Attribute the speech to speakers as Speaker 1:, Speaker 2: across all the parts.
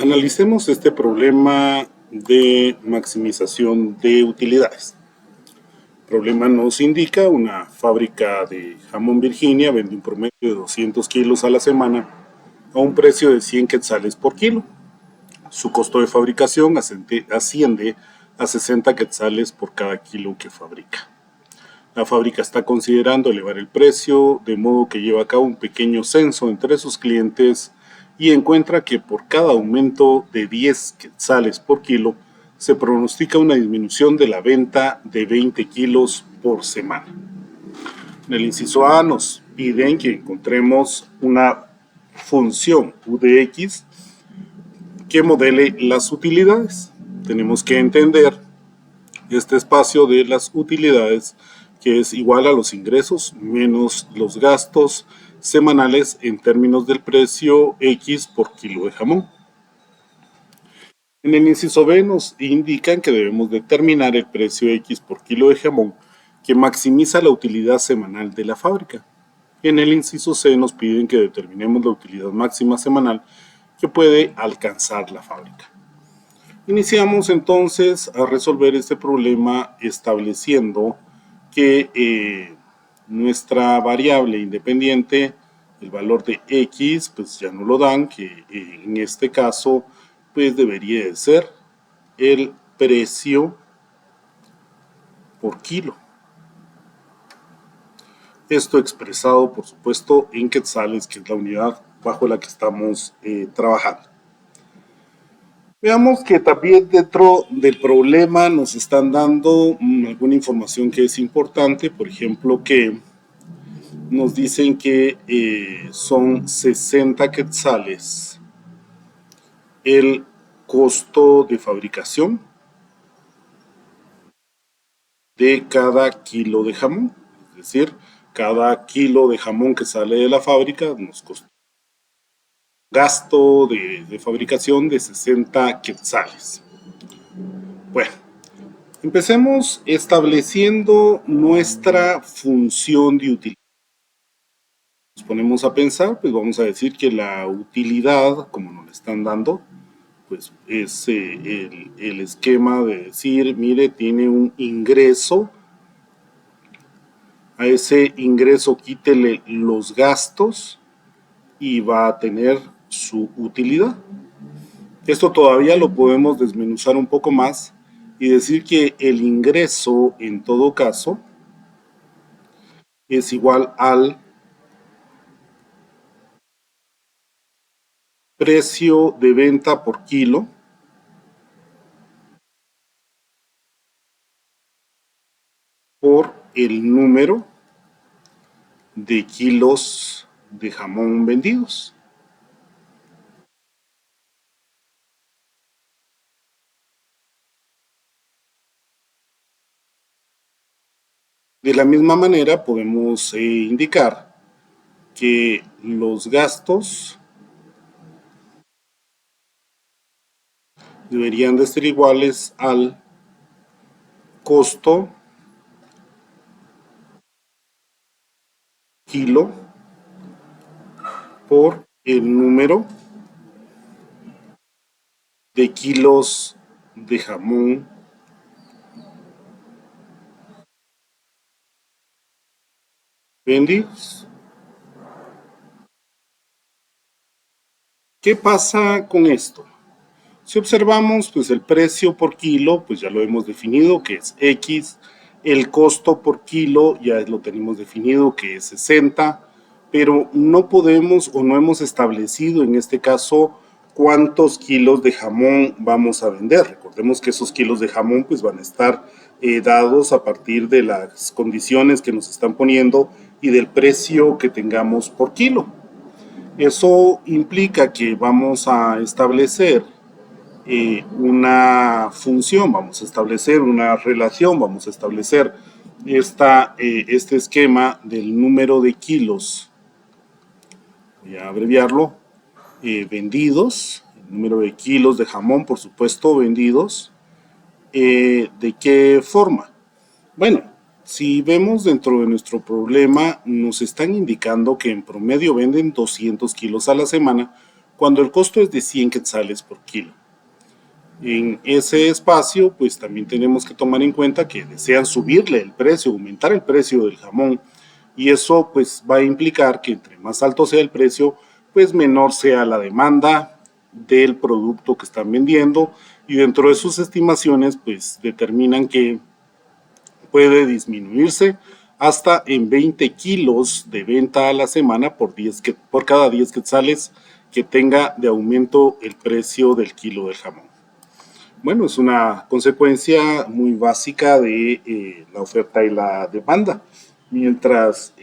Speaker 1: Analicemos este problema de maximización de utilidades. El problema nos indica una fábrica de jamón Virginia vende un promedio de 200 kilos a la semana a un precio de 100 quetzales por kilo. Su costo de fabricación asciende a 60 quetzales por cada kilo que fabrica. La fábrica está considerando elevar el precio, de modo que lleva a cabo un pequeño censo entre sus clientes y encuentra que por cada aumento de 10 quetzales por kilo, se pronostica una disminución de la venta de 20 kilos por semana. En el inciso A nos piden que encontremos una función u de x que modele las utilidades. Tenemos que entender este espacio de las utilidades, que es igual a los ingresos menos los gastos semanales en términos del precio X por kilo de jamón. En el inciso B nos indican que debemos determinar el precio X por kilo de jamón que maximiza la utilidad semanal de la fábrica. En el inciso C nos piden que determinemos la utilidad máxima semanal que puede alcanzar la fábrica. Iniciamos entonces a resolver este problema estableciendo que nuestra variable independiente, el valor de x, pues ya no lo dan, que en este caso pues debería de ser el precio por kilo. Esto expresado, por supuesto, en quetzales, que es la unidad bajo la que estamos trabajando. Veamos que también dentro del problema nos están dando alguna información que es importante, por ejemplo, que nos dicen que son 60 quetzales el costo de fabricación de cada kilo de jamón. Es decir, cada kilo de jamón que sale de la fábrica nos costó gasto de fabricación de 60 quetzales. Bueno, empecemos estableciendo nuestra función de utilidad. Nos ponemos a pensar, pues vamos a decir que la utilidad, como nos la están dando, pues es el esquema de decir, mire, tiene un ingreso, a ese ingreso quítele los gastos y va a tener su utilidad. Esto todavía lo podemos desmenuzar un poco más y decir que el ingreso en todo caso es igual al precio de venta por kilo por el número de kilos de jamón vendidos. De la misma manera podemos indicar que los gastos deberían de ser iguales al costo kilo por el número de kilos de jamón vendidos. ¿Qué pasa con esto? Si observamos, pues el precio por kilo, pues ya lo hemos definido, que es X. El costo por kilo ya lo tenemos definido, que es 60. Pero no podemos o no hemos establecido en este caso cuántos kilos de jamón vamos a vender. Recordemos que esos kilos de jamón pues van a estar dados a partir de las condiciones que nos están poniendo y del precio que tengamos por kilo. Eso implica que vamos a establecer una función, vamos a establecer una relación, vamos a establecer este esquema del número de kilos, voy a abreviarlo, vendidos, el número de kilos de jamón, por supuesto, vendidos. ¿De qué forma? Bueno, si vemos dentro de nuestro problema, nos están indicando que en promedio venden 200 kilos a la semana, cuando el costo es de 100 quetzales por kilo. En ese espacio, pues también tenemos que tomar en cuenta que desean subirle el precio, aumentar el precio del jamón, y eso pues va a implicar que entre más alto sea el precio, pues menor sea la demanda del producto que están vendiendo, y dentro de sus estimaciones pues determinan que puede disminuirse hasta en 20 kilos de venta a la semana por cada 10 quetzales que tenga de aumento el precio del kilo del jamón. Bueno, es una consecuencia muy básica de la oferta y la demanda. Mientras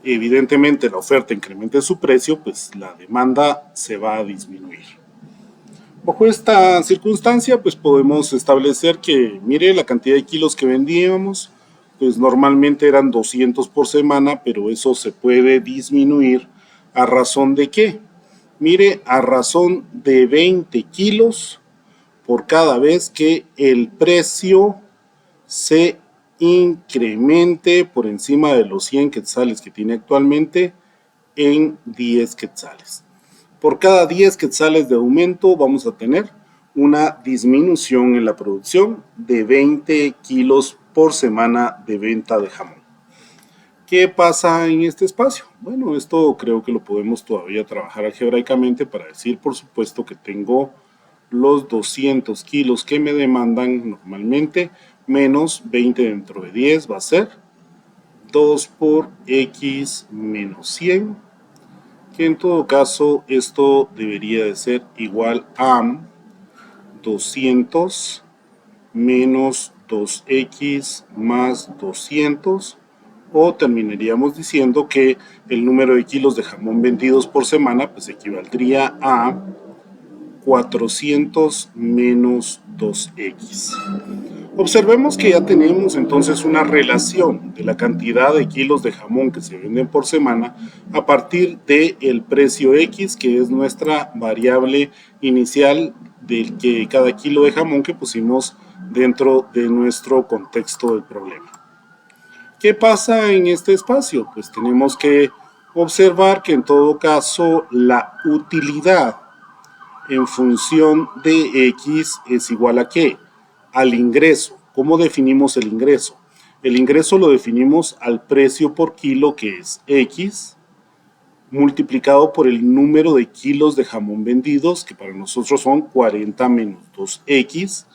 Speaker 1: evidentemente la oferta incremente su precio, pues la demanda se va a disminuir. Bajo esta circunstancia, pues podemos establecer que, mire, la cantidad de kilos que vendíamos, pues normalmente eran 200 por semana, pero eso se puede disminuir a razón de qué. Mire, a razón de 20 kilos por cada vez que el precio se incremente por encima de los 100 quetzales que tiene actualmente en 10 quetzales. Por cada 10 quetzales de aumento vamos a tener una disminución en la producción de 20 kilos por semana de venta de jamón. ¿Qué pasa en este espacio? Bueno, esto creo que lo podemos todavía trabajar algebraicamente para decir, por supuesto, que tengo los 200 kilos que me demandan normalmente, menos 20 dentro de 10 va a ser 2 por x menos 100, que en todo caso esto debería de ser igual a 200 menos 2x más 200, o terminaríamos diciendo que el número de kilos de jamón vendidos por semana pues equivaldría a 400 menos 2x. Observemos que ya tenemos entonces una relación de la cantidad de kilos de jamón que se venden por semana a partir del precio X, que es nuestra variable inicial de que cada kilo de jamón que pusimos dentro de nuestro contexto del problema. ¿Qué pasa en este espacio? Pues tenemos que observar que en todo caso la utilidad en función de X es igual a ¿qué? Al ingreso. ¿Cómo definimos el ingreso? El ingreso lo definimos al precio por kilo, que es X, multiplicado por el número de kilos de jamón vendidos, que para nosotros son 40 menos 2X,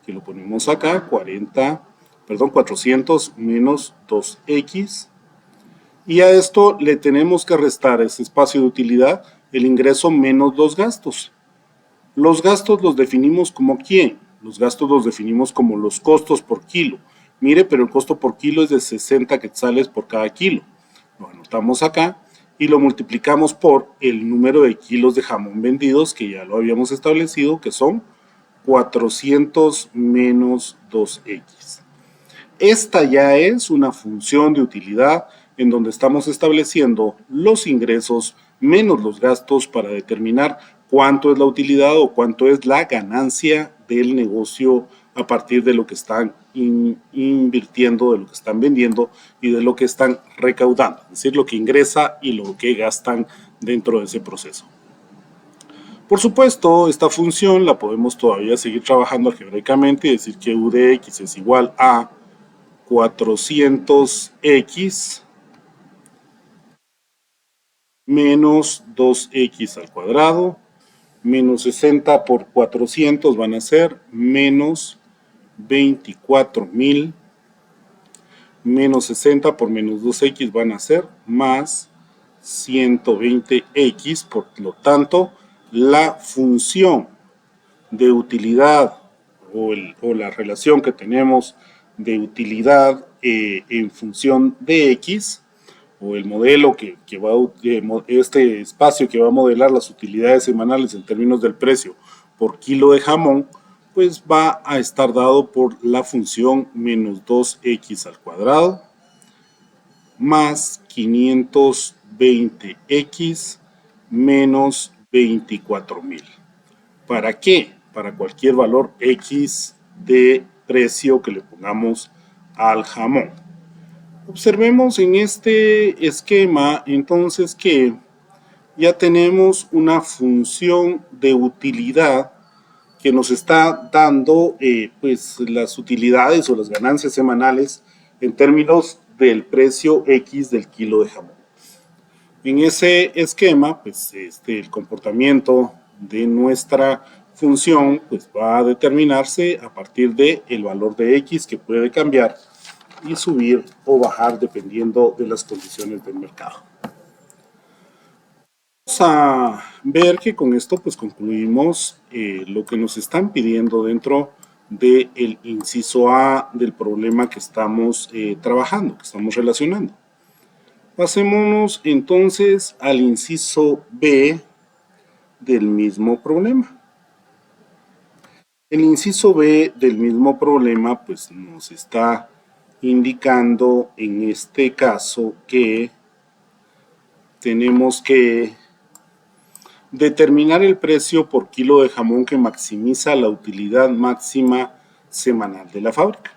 Speaker 1: que lo ponemos acá, 400 menos 2X. Y a esto le tenemos que restar ese espacio de utilidad, el ingreso menos los gastos. Los gastos los definimos como ¿quién? Los gastos los definimos como los costos por kilo. Mire, pero el costo por kilo es de 60 quetzales por cada kilo. Lo anotamos acá y lo multiplicamos por el número de kilos de jamón vendidos, que ya lo habíamos establecido, que son 400 menos 2x. Esta ya es una función de utilidad en donde estamos estableciendo los ingresos menos los gastos para determinar cuánto es la utilidad o cuánto es la ganancia del negocio a partir de lo que están invirtiendo, de lo que están vendiendo y de lo que están recaudando, es decir, lo que ingresa y lo que gastan dentro de ese proceso. Por supuesto, esta función la podemos todavía seguir trabajando algebraicamente y decir que u de x es igual a 400x menos 2x al cuadrado, menos 60 por 400 van a ser menos 24.000, menos 60 por menos 2x van a ser más 120x, por lo tanto, la función de utilidad o la relación que tenemos de utilidad en función de x, o el modelo que va este espacio que va a modelar las utilidades semanales en términos del precio por kilo de jamón, pues va a estar dado por la función menos 2x al cuadrado más 520x menos 24.000. ¿Para qué? Para cualquier valor x de precio que le pongamos al jamón. Observemos en este esquema entonces que ya tenemos una función de utilidad que nos está dando pues las utilidades o las ganancias semanales en términos del precio X del kilo de jamón. En ese esquema, pues el comportamiento de nuestra función pues va a determinarse a partir del valor de X, que puede cambiar y subir o bajar dependiendo de las condiciones del mercado. Vamos a ver que con esto pues concluimos lo que nos están pidiendo dentro del inciso A del problema que estamos trabajando, que estamos relacionando. Pasémonos entonces al inciso B del mismo problema. El inciso B del mismo problema pues nos está indicando en este caso que tenemos que determinar el precio por kilo de jamón que maximiza la utilidad máxima semanal de la fábrica.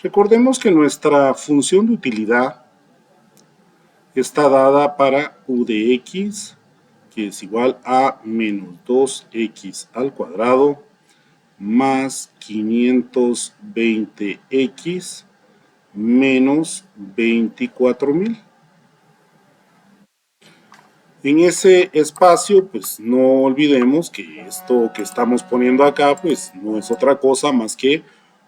Speaker 1: Recordemos que nuestra función de utilidad está dada para U de X, que es igual a menos 2X al cuadrado más 520X menos 24.000. En ese espacio, pues no olvidemos que esto que estamos poniendo acá, pues no es otra cosa más que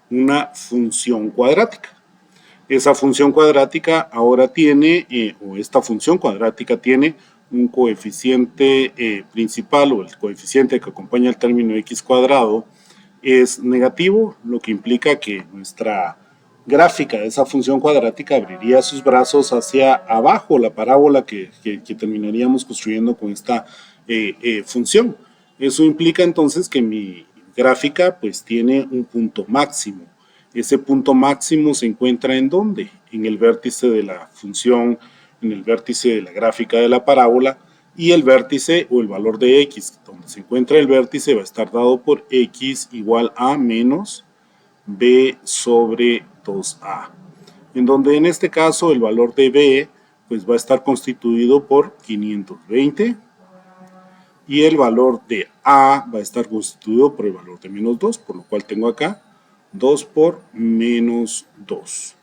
Speaker 1: una función cuadrática. Esa función cuadrática ahora tiene, o esta función cuadrática tiene un coeficiente principal, o el coeficiente que acompaña el término x cuadrado es negativo, lo que implica que nuestra gráfica de esa función cuadrática abriría sus brazos hacia abajo, la parábola que terminaríamos construyendo con esta función. Eso implica entonces que mi gráfica pues tiene un punto máximo. Ese punto máximo se encuentra ¿en dónde? En el vértice de la función, en el vértice de la gráfica de la parábola, y el vértice o el valor de x, donde se encuentra el vértice, va a estar dado por x igual a menos b sobre 2a, en donde en este caso el valor de b pues va a estar constituido por 520 y el valor de a va a estar constituido por el valor de menos 2, por lo cual tengo acá 2 por menos 2.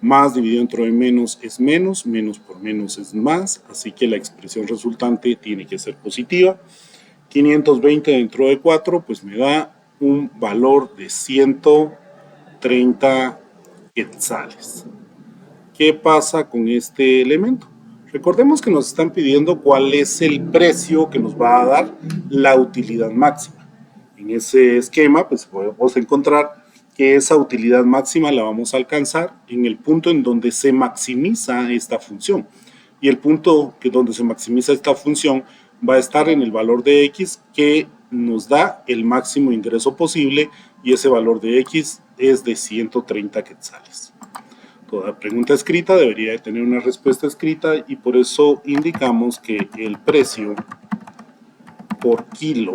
Speaker 1: Más dividido entre menos es menos, menos por menos es más, así que la expresión resultante tiene que ser positiva. 520 dentro de 4 pues me da un valor de 130 quetzales. ¿Qué pasa con este elemento? Recordemos que nos están pidiendo cuál es el precio que nos va a dar la utilidad máxima. En ese esquema pues podemos encontrar que esa utilidad máxima la vamos a alcanzar en el punto en donde se maximiza esta función. Y el punto que donde se maximiza esta función va a estar en el valor de x que nos da el máximo ingreso posible, y ese valor de x es de 130 quetzales. Toda pregunta escrita debería de tener una respuesta escrita, y por eso indicamos que el precio por kilo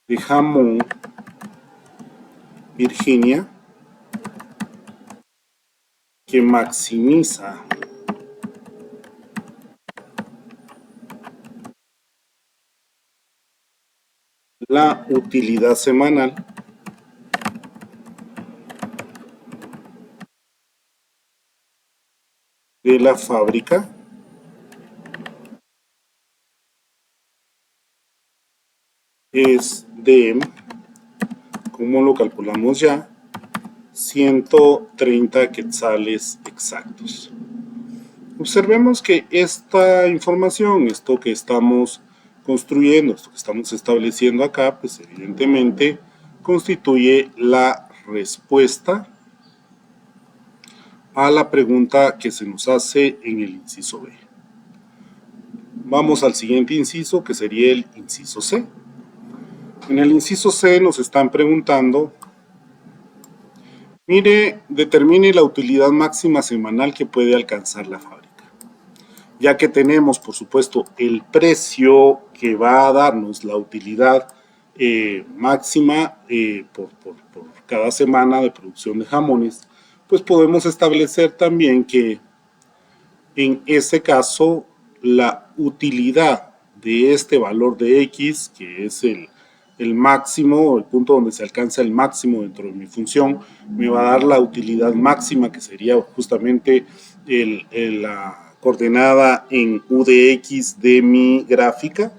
Speaker 1: de jamón Virginia que maximiza la utilidad semanal de la fábrica es de, como lo calculamos ya, 130 quetzales exactos. Observemos que esta información, esto que estamos construyendo, esto que estamos estableciendo acá, pues evidentemente constituye la respuesta a la pregunta que se nos hace en el inciso B. Vamos al siguiente inciso, que sería el inciso C. En el inciso C nos están preguntando: mire, determine la utilidad máxima semanal que puede alcanzar la fábrica. Ya que tenemos, por supuesto, el precio que va a darnos la utilidad máxima por cada semana de producción de jamones, pues podemos establecer también que En este caso, la utilidad de este valor de x, que es el máximo, el punto donde se alcanza el máximo dentro de mi función, me va a dar la utilidad máxima, que sería justamente la coordenada en u de x de mi gráfica,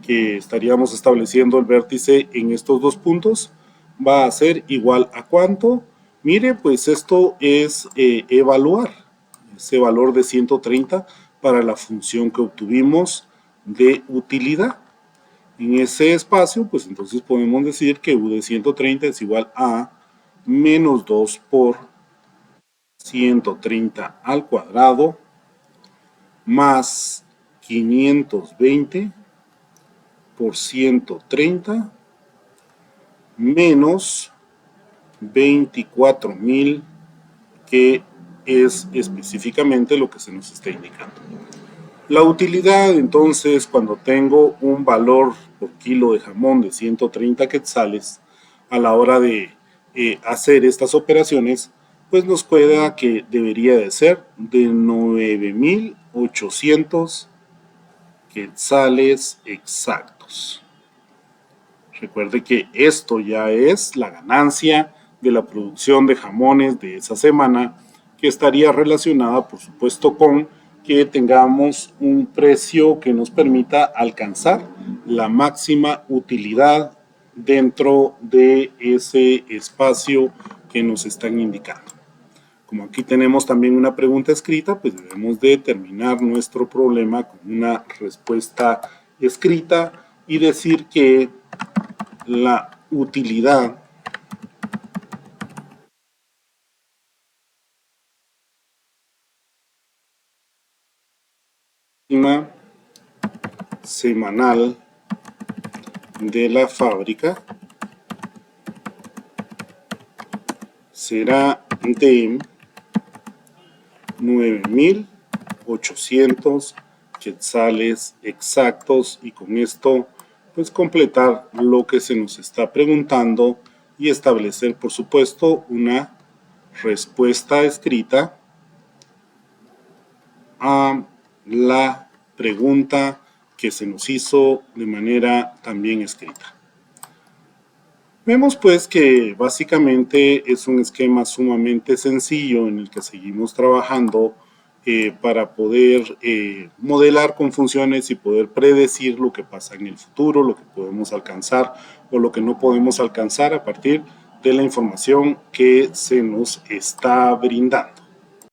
Speaker 1: que estaríamos estableciendo el vértice en estos dos puntos, va a ser igual a ¿cuánto? Mire, pues esto es evaluar ese valor de 130 para la función que obtuvimos de utilidad. En ese espacio, pues entonces podemos decir que u de 130 es igual a menos 2 por 130 al cuadrado más 520 por 130 menos 24.000, que es específicamente lo que se nos está indicando. La utilidad, entonces, cuando tengo un valor por kilo de jamón de 130 quetzales, a la hora de hacer estas operaciones, pues nos queda que debería de ser de 9.800 quetzales exactos. Recuerde que esto ya es la ganancia de la producción de jamones de esa semana, que estaría relacionada, por supuesto, con que tengamos un precio que nos permita alcanzar la máxima utilidad dentro de ese espacio que nos están indicando. Como aquí tenemos también una pregunta escrita, pues debemos de terminar nuestro problema con una respuesta escrita y decir que la utilidad semanal de la fábrica será de 9.800 quetzales exactos, y con esto pues completar lo que se nos está preguntando y establecer, por supuesto, una respuesta escrita a la pregunta que se nos hizo de manera también escrita. Vemos pues que básicamente es un esquema sumamente sencillo en el que seguimos trabajando para poder modelar con funciones y poder predecir lo que pasa en el futuro, lo que podemos alcanzar o lo que no podemos alcanzar a partir de la información que se nos está brindando.